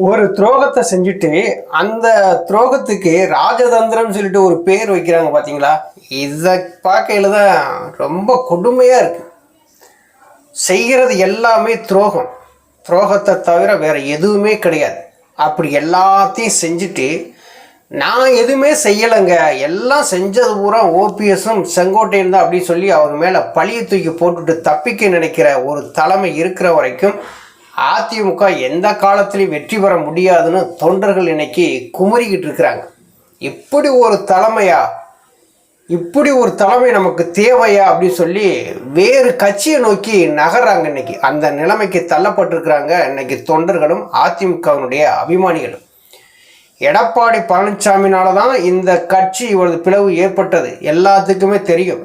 ஒரு துரோகத்தை செஞ்சுட்டு அந்த துரோகத்துக்கு ராஜதந்திரம் சொல்லிட்டு ஒரு பேர் வைக்கிறாங்க பார்த்தீங்களா? இதை பார்க்கையில தான் ரொம்ப கொடுமையாக இருக்கு. செய்கிறது எல்லாமே துரோகம், துரோகத்தை தவிர வேற எதுவுமே கிடையாது. அப்படி எல்லாத்தையும் செஞ்சுட்டு நான் எதுவுமே செய்யலைங்க, எல்லாம் செஞ்சது பூரா ஓபிஎஸும் செங்கோட்டையன் தான் அப்படின்னு சொல்லி அவர் மேலே பழியை தூக்கி போட்டுட்டு தப்பிக்க நினைக்கிற ஒரு தலைமை இருக்கிற வரைக்கும் அதிமுக எந்த காலத்திலையும் வெற்றி பெற முடியாதுன்னு தொண்டர்கள் இன்னைக்கு குமரிக்கிட்டு இருக்கிறாங்க. இப்படி ஒரு தலைமையா, இப்படி ஒரு தலைமை நமக்கு தேவையா அப்படின்னு சொல்லி வேறு கட்சியை நோக்கி நகர்றாங்க. இன்னைக்கு அந்த நிலைமைக்கு தள்ளப்பட்டிருக்கிறாங்க இன்னைக்கு தொண்டர்களும் அதிமுகவினுடைய அபிமானிகளும். எடப்பாடி பழனிசாமினால தான் இந்த கட்சி இவ்வளவு பிளவு ஏற்பட்டது எல்லாத்துக்குமே தெரியும்.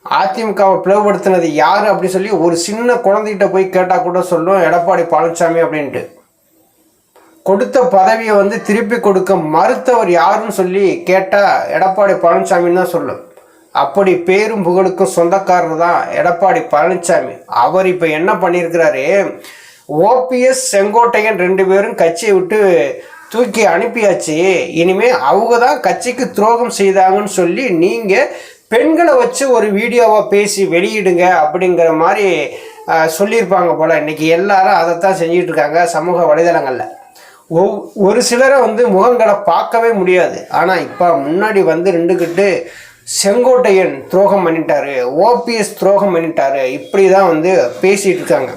அதிமுகவை பிளவுபடுத்தினது யார் அப்படி சொல்லி ஒரு சின்ன குழந்தைகிட்ட போய் கேட்டால் கூட சொல்லும் எடப்பாடி பழனிசாமி அப்படின்ட்டு. கொடுத்த பதவியை திருப்பி கொடுக்க மறுத்தவர் யாருன்னு சொல்லி கேட்டால் எடப்பாடி பழனிசாமின்னு தான் சொல்லும். அப்படி பேரும் புகழுக்கும் சொந்தக்காரர் தான் எடப்பாடி பழனிசாமி. அவர் இப்போ என்ன பண்ணியிருக்கிறாரு, ஓபிஎஸ் செங்கோட்டையன் 2 பேரும் கட்சியை விட்டு தூக்கி அனுப்பியாச்சு, இனிமே அவங்க தான் கட்சிக்கு துரோகம் செய்தாங்கன்னு சொல்லி நீங்கள் பெண்களை வச்சு ஒரு வீடியோவை பேசி வெளியிடுங்க அப்படிங்கிற மாதிரி சொல்லியிருப்பாங்க போல். இன்றைக்கி எல்லாரும் அதைத்தான் செஞ்சிட்டு இருக்காங்க சமூக வலைதளங்களில். ஒரு சிலரை முகங்களை பார்க்கவே முடியாது. ஆனால் இப்போ முன்னாடி நின்றுக்கிட்டு செங்கோட்டையன் துரோகம் பண்ணிட்டாரு, ஓபிஎஸ் துரோகம் பண்ணிட்டாரு, இப்படி தான் பேசிகிட்டு இருக்காங்க.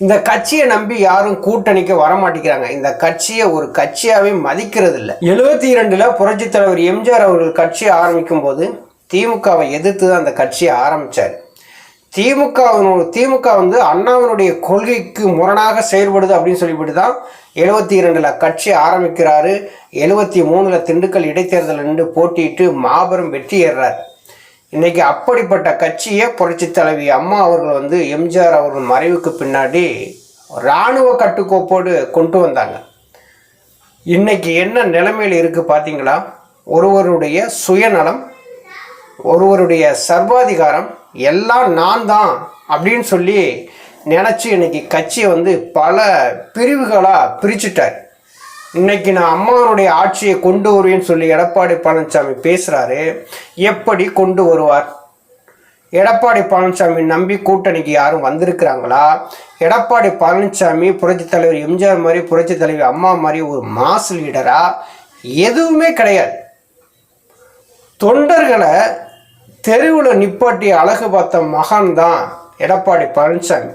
இந்த கட்சியை நம்பி யாரும் கூட்டணிக்கு வரமாட்டேங்கிறாங்க. இந்த கட்சியை ஒரு கட்சியாகவே மதிக்கிறது இல்லை. 72ல் புரட்சித் தலைவர் எம்ஜிஆர் அவர்கள் கட்சியை ஆரம்பிக்கும் போது திமுகவை எதிர்த்து தான் அந்த கட்சியை ஆரம்பித்தார். திமுக அண்ணாவினுடைய கொள்கைக்கு முரணாக செயல்படுது அப்படின்னு சொல்லிவிட்டு தான் 72ல் கட்சி ஆரம்பிக்கிறாரு. 73ல் திண்டுக்கல் இடைத்தேர்தல் நின்று போட்டியிட்டு மாபெரும் வெற்றி ஏறார். இன்றைக்கி அப்படிப்பட்ட கட்சியை புரட்சித் தலைவி அம்மா அவர்கள் எம்ஜிஆர் அவர்கள் மறைவுக்கு பின்னாடி இராணுவ கட்டுக்கோப்போடு கொண்டு வந்தாங்க. இன்றைக்கி என்ன நிலைமையில் இருக்குது பார்த்தீங்களா? ஒருவருடைய சுயநலம், ஒருவருடைய சர்வாதிகாரம், எல்லாம் நான் தான் அப்படின்னு சொல்லி நினச்சி இன்றைக்கி கட்சியை பல பிரிவுகளாக பிரிச்சுட்டார். இன்னைக்கு நான் அம்மாவனுடைய ஆட்சியை கொண்டு வருவேன்னு சொல்லி எடப்பாடி பழனிசாமி பேசுகிறாரு. எப்படி கொண்டு வருவார்? எடப்பாடி பழனிசாமி நம்பி கூட்டணிக்கு யாரும் வந்திருக்கிறாங்களா? எடப்பாடி பழனிசாமி புரட்சித் தலைவர் எம்ஜிஆர் மாதிரி, புரட்சித் தலைவி அம்மா மாதிரி ஒரு மாஸ் லீடரா? எதுவுமே கிடையாது. தொண்டர்களை தெருவில் நிப்பாட்டி அழகு பார்த்த மகான் தான் எடப்பாடி பழனிசாமி.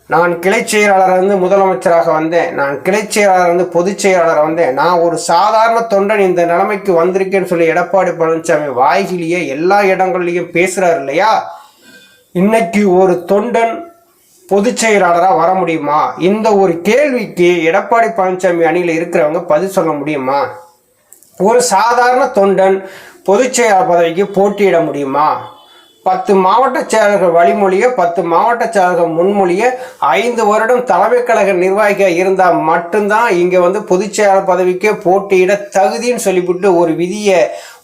நான் கிளை செயலாளர் முதலமைச்சராக வந்தேன், நான் கிளை செயலாளர் பொதுச் செயலாளர் வந்தேன், நான் ஒரு சாதாரண தொண்டன் இந்த நிலைமைக்கு வந்திருக்கேன்னு சொல்லி எடப்பாடி பழனிசாமி வாய்கிலேயே எல்லா இடங்கள்லையும் பேசுகிறார் இல்லையா? இன்னைக்கு ஒரு தொண்டன் பொதுச் செயலாளராக வர முடியுமா? இந்த ஒரு கேள்விக்கு எடப்பாடி பழனிசாமி அணியில் இருக்கிறவங்க பதில் சொல்ல முடியுமா? ஒரு சாதாரண தொண்டன் பொதுச் செயலாளர் பதவிக்கு போட்டியிட முடியுமா? 10 மாவட்ட செயலர்கள் வழிமொழிய, 10 மாவட்ட செயலர்கள் முன்மொழிய, 5 வருடம் தலைமை கழக நிர்வாகியாக இருந்தால் மட்டும்தான் இங்கே பொதுச் செயலாளர் பதவிக்கே போட்டியிட தகுதின்னு சொல்லிவிட்டு ஒரு விதியை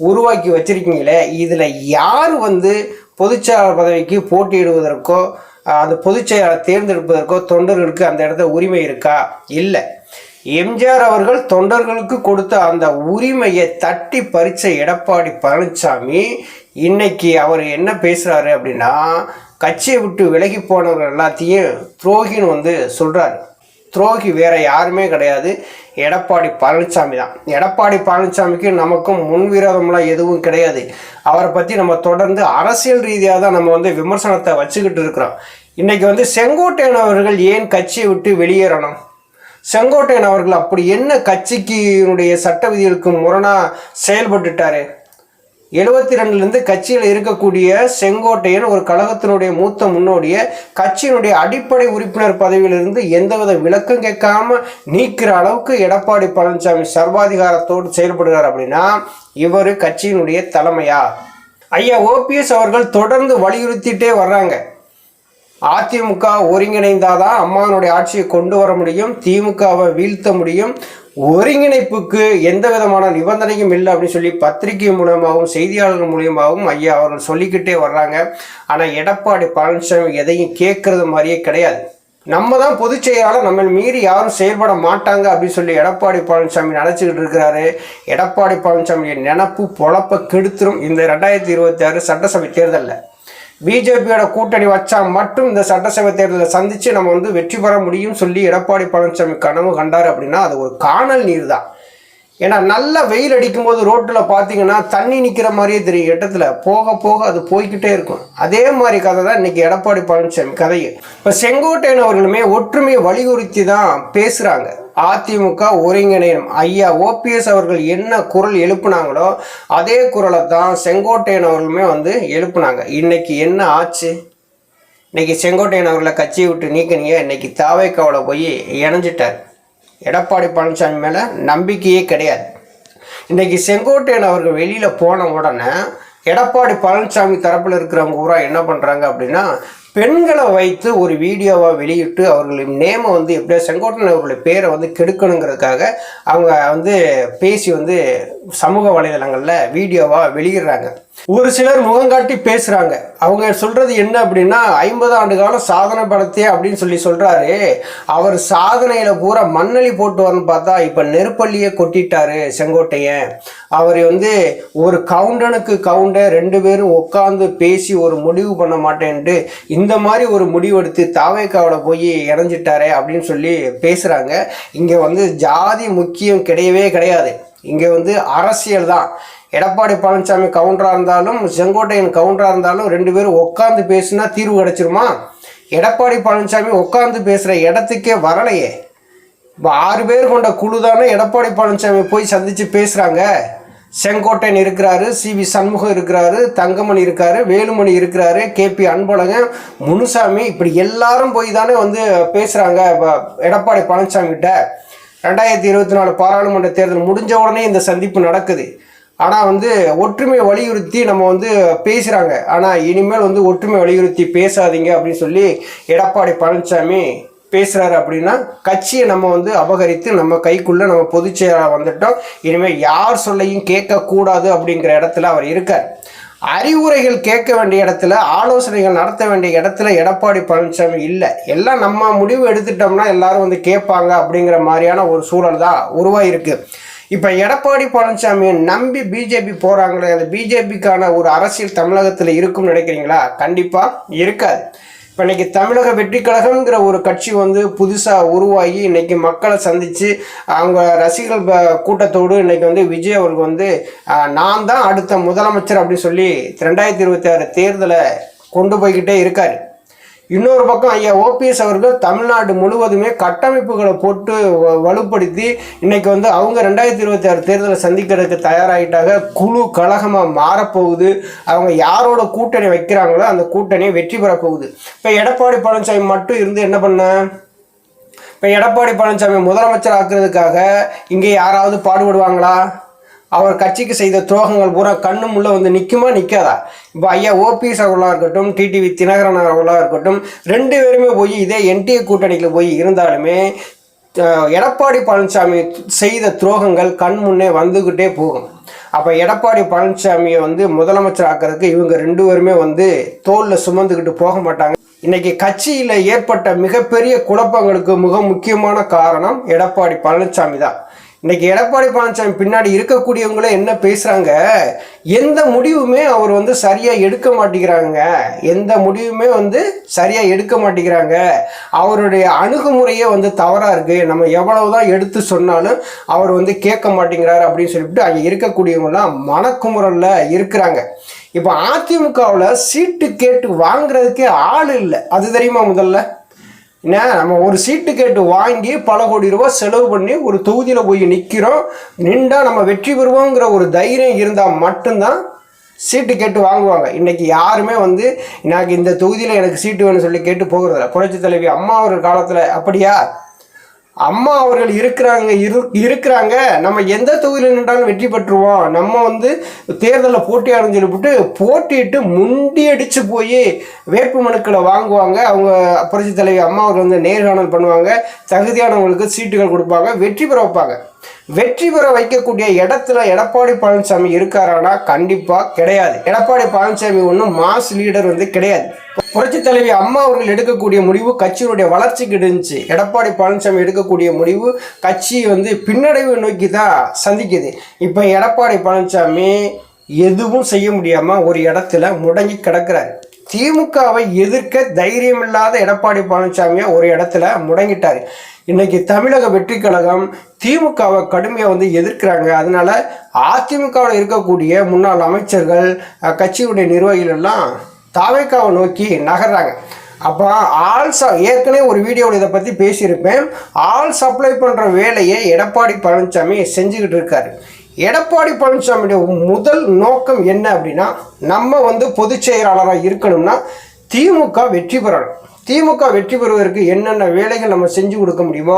உருவாக்கி வச்சிருக்கீங்களே, இதில் யார் பொதுச் செயலாளர் பதவிக்கு போட்டியிடுவதற்கோ அந்த பொதுச் செயலாளர் தேர்ந்தெடுப்பதற்கோ தொண்டர்களுக்கு அந்த இடத்துல உரிமை இருக்கா? இல்லை. எம்ஜிஆர் அவர்கள் தொண்டர்களுக்கு கொடுத்த அந்த உரிமையை தட்டி பறித்த எடப்பாடி பழனிசாமி இன்னைக்கு அவர் என்ன பேசுகிறாரு அப்படின்னா, கட்சியை விட்டு விலகி போனவர்கள் எல்லாத்தையும் துரோகின்னு சொல்கிறாரு. துரோகி வேற யாருமே கிடையாது, எடப்பாடி பழனிசாமி தான். எடப்பாடி பழனிசாமிக்கு நமக்கும் முன்விரோதம்லாம் எதுவும் கிடையாது. அவரை பற்றி நம்ம தொடர்ந்து அரசியல் ரீதியாக தான் நம்ம விமர்சனத்தை வச்சுக்கிட்டு இருக்கிறோம். இன்றைக்கி செங்கோட்டையன் அவர்கள் ஏன் கட்சியை விட்டு வெளியேறணும்? செங்கோட்டையன் அவர்கள் அப்படி என்ன கட்சிக்கினுடைய சட்ட விதிகளுக்கு முரணாக செயல்பட்டுட்டாரு? 72லேருந்து கட்சியில் இருக்கக்கூடிய செங்கோட்டையன் ஒரு கழகத்தினுடைய மூத்த முன்னோடிய கட்சியினுடைய அடிப்படை உறுப்பினர் பதவியிலிருந்து எந்தவித விளக்கம் கேட்காம நீக்கிற அளவுக்கு எடப்பாடி பழனிசாமி சர்வாதிகாரத்தோடு செயல்படுகிறார் அப்படின்னா இவர் கட்சியினுடைய தலைமையா? ஐயா ஓபிஎஸ் அவர்கள் தொடர்ந்து வலியுறுத்திட்டே வர்றாங்க, அதிமுக ஒருங்கிணைந்தாதான் அம்மாவனுடைய ஆட்சியை கொண்டு வர முடியும், திமுகவை வீழ்த்த முடியும், ஒருங்கிணைப்புக்கு எந்த விதமான நிபந்தனையும் இல்லை அப்படின்னு சொல்லி பத்திரிகை மூலமாகவும் செய்தியாளர்கள் மூலியமாகவும் ஐயா அவர்கள் சொல்லிக்கிட்டே வர்றாங்க. ஆனால் எடப்பாடி பழனிசாமி எதையும் கேட்கறது மாதிரியே கிடையாது. நம்ம தான் பொதுச் செயலாளர், நம்ம மீறி யாரும் செயல்பட மாட்டாங்க அப்படின்னு சொல்லி எடப்பாடி பழனிசாமி நினச்சிக்கிட்டு இருக்கிறாரு. எடப்பாடி பழனிசாமி நினப்பு பொழப்ப கெடுத்துரும் இந்த 2026 சட்டசபை தேர்தலில். பிஜேபியோட கூட்டணி வச்சா மட்டும் இந்த சட்டசபை தேர்தலை சந்தித்து நம்ம வந்து வெற்றி பெற முடியும் சொல்லி எடப்பாடி பழனிசாமி கனவு கண்டார் அப்படின்னா அது ஒரு காணல் நீர் தான். ஏன்னா நல்லா வெயில் அடிக்கும் போது ரோட்டில் பார்த்தீங்கன்னா தண்ணி நிற்கிற மாதிரியே தெரியும், இடத்துல போக போக அது போய்கிட்டே இருக்கும். அதே மாதிரி கதை தான் இன்னைக்கு எடப்பாடி பழனிசாமி கதையை. இப்போ செங்கோட்டையன் அவர்களுமே ஒற்றுமையை வலியுறுத்தி தான் பேசுகிறாங்க. அதிமுக ஒருங்கிணையம் ஐயா ஓபிஎஸ் அவர்கள் என்ன குரல் எழுப்புனாங்களோ அதே குரலை தான் செங்கோட்டையன் அவர்களுமே வந்து எழுப்புனாங்க. இன்னைக்கு என்ன ஆச்சு? இன்னைக்கு செங்கோட்டையன் அவர்களை கட்சியை விட்டு நீக்கினீங்க, இன்னைக்கு தாவேக்காவில் போய் இணைஞ்சிட்டார். எடப்பாடி பழனிசாமி மேலே நம்பிக்கையே கிடையாது. இன்றைக்கி செங்கோட்டையன் அவர்கள் வெளியில் போன உடனே எடப்பாடி பழனிசாமி தரப்பில் இருக்கிறவங்க பூரா என்ன பண்ணுறாங்க அப்படின்னா பெண்களை வைத்து ஒரு வீடியோவாக வெளியிட்டு அவர்களின் நேமை வந்து எப்படியா செங்கோட்டையன் அவர்களுடைய பேரை வந்து கெடுக்கணுங்கிறதுக்காக அவங்க வந்து பேசி வந்து சமூக வலைதளங்களில் வீடியோவாக வெளியிடுறாங்க. ஒரு சிலர் முகங்காட்டி பேசுகிறாங்க. அவங்க சொல்கிறது என்ன அப்படின்னா 50 ஆண்டு காலம் சாதனை படத்தே அப்படின்னு சொல்லி சொல்கிறாரு. அவர் சாதனையில் பூரா மண்ணலி போட்டு வரன்னு பார்த்தா இப்போ நெருப்பள்ளியே கொட்டிட்டாரு செங்கோட்டையன். அவர் வந்து ஒரு கவுண்டனுக்கு கவுண்டர் 2 பேரும் உட்காந்து பேசி ஒரு முடிவு பண்ண மாட்டேன்ட்டு இந்த மாதிரி ஒரு முடிவெடுத்து தாவேக்காவில் போய் இணைஞ்சிட்டாரே அப்படின்னு சொல்லி பேசுகிறாங்க. இங்கே வந்து ஜாதி முக்கியம் கிடையவே கிடையாது. இங்கே வந்து அரசியல் தான். எடப்பாடி பழனிசாமி கவுண்டராக இருந்தாலும் செங்கோட்டையன் கவுண்டராக இருந்தாலும் 2 பேரும் உட்காந்து பேசுனா தீர்வு கிடச்சிருமா? எடப்பாடி பழனிசாமி உட்காந்து பேசுகிற இடத்துக்கே வரலையே. இப்போ 6 பேர் கொண்ட குழு தானே எடப்பாடி பழனிசாமி போய் சந்தித்து பேசுகிறாங்க. செங்கோட்டையன் இருக்கிறாரு, சிவி சண்முகம் இருக்கிறாரு, தங்கமணி இருக்காரு, வேலுமணி இருக்கிறாரு, கேபி அன்பழகன், முனுசாமி, இப்படி எல்லாரும் போய் தானே வந்து பேசுகிறாங்க எடப்பாடி பழனிசாமி கிட்ட. 2024 பாராளுமன்ற தேர்தல் முடிஞ்ச உடனே இந்த சந்திப்பு நடக்குது. ஆனால் வந்து ஒற்றுமை வலியுறுத்தி நம்ம வந்து பேசுகிறாங்க. ஆனால் இனிமேல் வந்து ஒற்றுமை வலியுறுத்தி பேசாதீங்க அப்படின்னு சொல்லி எடப்பாடி பழனிசாமி பேசுகிறாரு. அப்படின்னா கட்சியை நம்ம வந்து அபகரித்து நம்ம கைக்குள்ளே நம்ம பொதுச் செயலாளர் வந்துட்டோம், இனிமேல் யார் சொல்லையும் கேட்கக்கூடாது அப்படிங்கிற இடத்துல அவர் இருக்கார். அறிவுரைகள் கேட்க வேண்டிய இடத்துல, ஆலோசனைகள் நடத்த வேண்டிய இடத்துல எடப்பாடி பழனிசாமி இல்லை. எல்லாம் நம்ம முடிவு எடுத்துட்டோம்னா எல்லாரும் வந்து கேட்பாங்க அப்படிங்கிற மாதிரியான ஒரு சூழல் தான் உருவாயிருக்கு. இப்போ எடப்பாடி பழனிசாமியை நம்பி பிஜேபி போகிறாங்களே, அந்த பிஜேபிக்கான ஒரு அரசியல் தமிழகத்தில் இருக்கும்னு நினைக்கிறீங்களா? கண்டிப்பாக இருக்காது. இப்போ இன்றைக்கி தமிழக வெற்றி கழகம்ங்கிற ஒரு கட்சி வந்து புதுசாக உருவாகி இன்றைக்கி மக்களை சந்தித்து அவங்க ரசிகர்கள் கூட்டத்தோடு இன்றைக்கி வந்து விஜய் அவருக்கு வந்து நான் தான் அடுத்த முதலமைச்சர் அப்படின்னு சொல்லி 2026 தேர்தலை கொண்டு போய்கிட்டே இருக்கார். இன்னொரு பக்கம் ஐயா ஓபிஎஸ் அவர்கள் தமிழ்நாடு முழுவதுமே கட்டமைப்புகளை போட்டு வலுப்படுத்தி இன்னைக்கு வந்து அவங்க 2026 தேர்தலை சந்திக்கிறதுக்கு தயாராகிட்டாங்க. குழு கழகமாக மாறப்போகுது. அவங்க யாரோட கூட்டணி வைக்கிறாங்களோ அந்த கூட்டணியை வெற்றி பெற போகுது. இப்போ எடப்பாடி பழனிசாமி மட்டும் இருந்து என்ன பண்ண? இப்போ எடப்பாடி பழனிசாமி முதலமைச்சர் ஆக்குறதுக்காக இங்கே யாராவது பாடுபடுவாங்களா? அவர் கட்சிக்கு செய்த துரோகங்கள் பூரா கண்ணு முள்ள வந்து நிற்குமா நிற்காதா? இப்போ ஐயா ஓபிஎஸ் அவர்களாக இருக்கட்டும், டிடிவி தினகரன் அவர்களாக இருக்கட்டும், 2 பேருமே போய் இதே என்டிஏ கூட்டணியில் போய் இருந்தாலுமே எடப்பாடி பழனிசாமி செய்த துரோகங்கள் கண் முன்னே வந்துக்கிட்டே போகும். அப்போ எடப்பாடி பழனிசாமியை வந்து முதலமைச்சர் ஆக்கிறதுக்கு இவங்க 2 பேருமே வந்து தோளில் சுமந்துக்கிட்டு போக மாட்டாங்க. இன்னைக்கு கட்சியில் ஏற்பட்ட மிகப்பெரிய குழப்பங்களுக்கு மிக முக்கியமான காரணம் எடப்பாடி பழனிசாமி தான். இன்னைக்கு எடப்பாடி பழனிசாமி பின்னாடி இருக்கக்கூடியவங்களே என்ன பேசுகிறாங்க, எந்த முடிவுமே அவர் வந்து சரியாக எடுக்க மாட்டேங்கிறாங்க. எந்த முடிவுமே வந்து சரியாக எடுக்க மாட்டேங்கிறாங்க. அவருடைய அணுகுமுறையே வந்து தவறாக இருக்குது. நம்ம எவ்வளவுதான் எடுத்து சொன்னாலும் அவர் வந்து கேட்க மாட்டேங்கிறாரு அப்படின்னு சொல்லிவிட்டு அங்கே இருக்கக்கூடியவங்களாம் மனக்குமுறலில் இருக்கிறாங்க. இப்போ அதிமுகவில் சீட்டு கேட்டு வாங்குறதுக்கே ஆள் இல்லை. அது தெரியுமா? முதல்ல என்ன, நம்ம ஒரு சீட்டு கேட்டு வாங்கி பல கோடி ரூபாய் செலவு பண்ணி ஒரு தொகுதியில் போய் நிற்கிறோம். நின்றா நம்ம வெற்றி பெறுவோங்கிற ஒரு தைரியம் இருந்தால் மட்டும்தான் சீட்டு கேட்டு வாங்குவாங்க. இன்றைக்கி யாருமே வந்து எனக்கு இந்த தொகுதியில் எனக்கு சீட்டு வேணும்னு சொல்லி கேட்டு போகிறதில்ல. புரட்சி தலைவி அம்மா அவர்கள் காலத்தில் அப்படியா? அம்மா அவர்கள் இருக்கிறாங்க நம்ம எந்த தொகுதியில் நின்றாலும் வெற்றி பெற்றுவோம், நம்ம வந்து தேர்தலில் போட்டியாடுன்னு சொல்லிவிட்டு போட்டிட்டு முண்டியடிச்சு போய் வேட்பு மனுக்களை வாங்குவாங்க. அவங்க புரட்சி தலைவி அம்மா அவர்கள் வந்து நேர்காணல் பண்ணுவாங்க, தகுதியானவங்களுக்கு சீட்டுகள் கொடுப்பாங்க, வெற்றி பெற வைப்பாங்க. வெற்றி பெற வைக்கக்கூடிய இடத்துல எடப்பாடி பழனிசாமி இருக்காரானா கண்டிப்பாக கிடையாது. எடப்பாடி பழனிசாமி ஒன்றும் மாஸ் லீடர் வந்து கிடையாது. புரட்சி தலைவி அம்மா அவர்கள் எடுக்கக்கூடிய முடிவு கட்சியினுடைய வளர்ச்சிக்கு இருந்துச்சு. எடப்பாடி பழனிசாமி எடுக்கக்கூடிய முடிவு கட்சி வந்து பின்னடைவு நோக்கி தான் சந்திக்குது. இப்போ எடப்பாடி பழனிசாமி எதுவும் செய்ய முடியாமல் ஒரு இடத்துல முடங்கி கிடக்கிறாரு. திமுகவை எதிர்க்க தைரியம் இல்லாத எடப்பாடி பழனிசாமியை ஒரு இடத்துல முடங்கிட்டாரு. இன்னைக்கு தமிழக வெற்றி கழகம் திமுகவை கடுமையாக வந்து எதிர்க்கிறாங்க. அதனால அதிமுகவில் இருக்கக்கூடிய முன்னாள் அமைச்சர்கள், கட்சியுடைய நிர்வாகிகள் எல்லாம் தாவேக்காவை நோக்கி நகர்றாங்க. அப்போ ஏற்கனவே ஒரு வீடியோவில் இதை பற்றி பேசியிருப்பேன். ஆள் சப்ளை பண்ணுற வேலையை எடப்பாடி பழனிசாமி செஞ்சுக்கிட்டு இருக்காரு. எடப்பாடி பழனிசாமியுடைய முதல் நோக்கம் என்ன அப்படின்னா, நம்ம வந்து பொதுச் செயலாளராக இருக்கணும்னா திமுக வெற்றி பெறணும். திமுக வெற்றி பெறுவதற்கு என்னென்ன வேலைகள் நம்ம செஞ்சு கொடுக்க முடியுமோ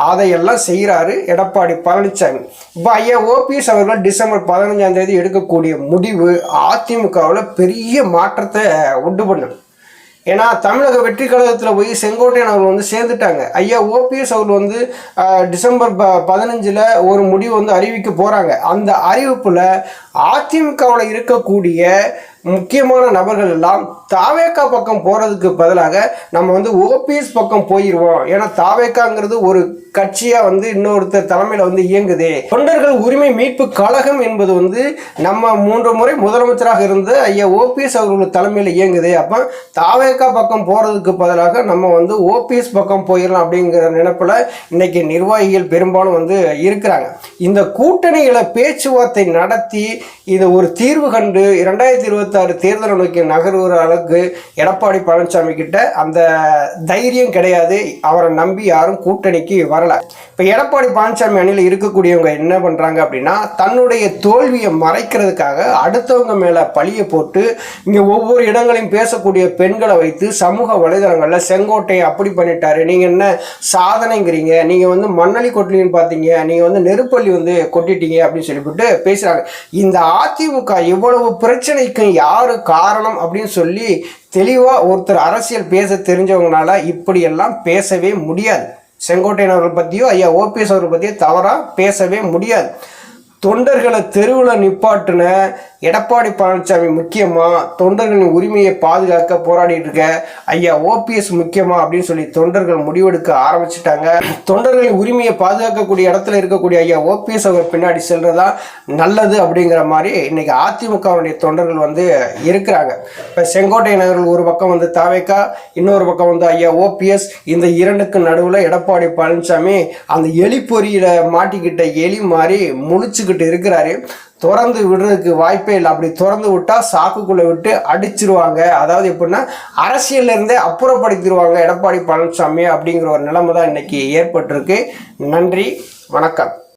அதையெல்லாம் செய்கிறாரு எடப்பாடி பழனிசாமி. இப்போ ஐயா ஓபிஎஸ் அவர்கள் டிசம்பர் 15ஆம் தேதி எடுக்கக்கூடிய முடிவு அதிமுகவில் பெரிய மாற்றத்தை உண்டு பண்ணும். ஏன்னா தமிழக வெற்றி கழகத்தில் போய் செங்கோட்டையன் அவர்கள் வந்து சேர்ந்துட்டாங்க. ஐயா ஓபிஎஸ் அவர்கள் வந்து டிசம்பர் 15 ஒரு முடிவு வந்து அறிவிக்க போகிறாங்க. அந்த அறிவிப்பில் அதிமுகவில் இருக்கக்கூடிய முக்கியமான நபர்கள் எல்லாம் தாவேக்கா பக்கம் போகிறதுக்கு பதிலாக நம்ம வந்து ஓபிஎஸ் பக்கம் போயிடுவோம். ஏன்னா தாவேக்காங்கிறது ஒரு கட்சியாக வந்து இன்னொருத்தர் தலைமையில் வந்து இயங்குது. தொண்டர்கள் உரிமை மீட்பு கழகம் என்பது வந்து நம்ம 3 முறை முதலமைச்சராக இருந்த ஐயா ஓபிஎஸ் அவர்கள் தலைமையில் இயங்குது. அப்போ தாவேக்கா பக்கம் போகிறதுக்கு பதிலாக நம்ம வந்து ஓபிஎஸ் பக்கம் போயிடலாம் அப்படிங்கிற நினைப்பில் இன்னைக்கு நிர்வாகிகள் பெரும்பாலும் வந்து இருக்கிறாங்க. இந்த கூட்டணிகளை பேச்சுவார்த்தை நடத்தி இது ஒரு தீர்வு கண்டு 2026 தேர்தலை நோக்கி நகர்வுற அளவுக்கு எடப்பாடி பழனிசாமி கிட்ட அந்த தைரியம் கிடையாது. அவரை நம்பி யாரும் கூட்டணிக்கு வரல. இப்போ எடப்பாடி பழனிசாமி அணியில் இருக்கக்கூடியவங்க என்ன பண்ணுறாங்க அப்படின்னா, தன்னுடைய தோல்வியை மறைக்கிறதுக்காக அடுத்தவங்க மேலே பழியை போட்டு இங்கே ஒவ்வொரு இடங்களையும் பேசக்கூடிய பெண்களை வைத்து சமூக வலைதளங்களில் செங்கோட்டையை அப்படி பண்ணிட்டாரு, நீங்கள் என்ன சாதனைங்கிறீங்க, நீங்கள் வந்து மண்ணலி கொட்டலின்னு பார்த்தீங்க, நீங்கள் வந்து நெருப்பள்ளி வந்து கொட்டிட்டீங்க அப்படின்னு சொல்லிவிட்டு பேசுகிறாங்க. இந்த அதிமுக இவ்வளவு பிரச்சனைக்கு யாரு காரணம் அப்படின்னு சொல்லி தெளிவாக ஒருத்தர் அரசியல் பேச தெரிஞ்சவங்களால இப்படியெல்லாம் பேசவே முடியாது. செங்கோட்டையன் அவர்கள் பற்றியோ ஐயா ஓபிஎஸ் அவர்கள் பற்றியோ தவறாக பேசவே முடியாது. தொண்டர்களை தெருவில் நிப்பாட்டின எடப்பாடி பழனிசாமி முக்கியமாக தொண்டர்களின் உரிமையை பாதுகாக்க போராடிட்டு இருக்க ஐயா ஓபிஎஸ் முக்கியமாக அப்படின்னு சொல்லி தொண்டர்கள் முடிவெடுக்க ஆரம்பிச்சிட்டாங்க. தொண்டர்களின் உரிமையை பாதுகாக்கக்கூடிய இடத்துல இருக்கக்கூடிய ஐயா ஓபிஎஸ் அவர் பின்னாடி செல்றதா நல்லது அப்படிங்கிற மாதிரி இன்னைக்கு அதிமுகவுடைய தொண்டர்கள் வந்து இருக்கிறாங்க. இப்போ செங்கோட்டையன் அவர்கள் ஒரு பக்கம் வந்து தாவேக்கா, இன்னொரு பக்கம் வந்து ஐயா ஓபிஎஸ். இந்த இரண்டுக்கு நடுவில் எடப்பாடி பழனிசாமி அந்த எலி பொறியில் மாட்டிக்கிட்ட எலி மாதிரி முழிச்சுக்கிட்டு இருக்கிறாரு. திறந்து விடுறதுக்கு வாய்ப்பே இல்லை. அப்படி திறந்து விட்டால் சாக்குக்குள்ளே விட்டு அடிச்சிருவாங்க. அதாவது எப்படின்னா அரசியல்ல இருந்தே அப்புறப்படுத்திடுவாங்க எடப்பாடி பழனிசாமி அப்படிங்கிற ஒரு நிலைமை தான் இன்னைக்கு ஏற்பட்டிருக்கு. நன்றி, வணக்கம்.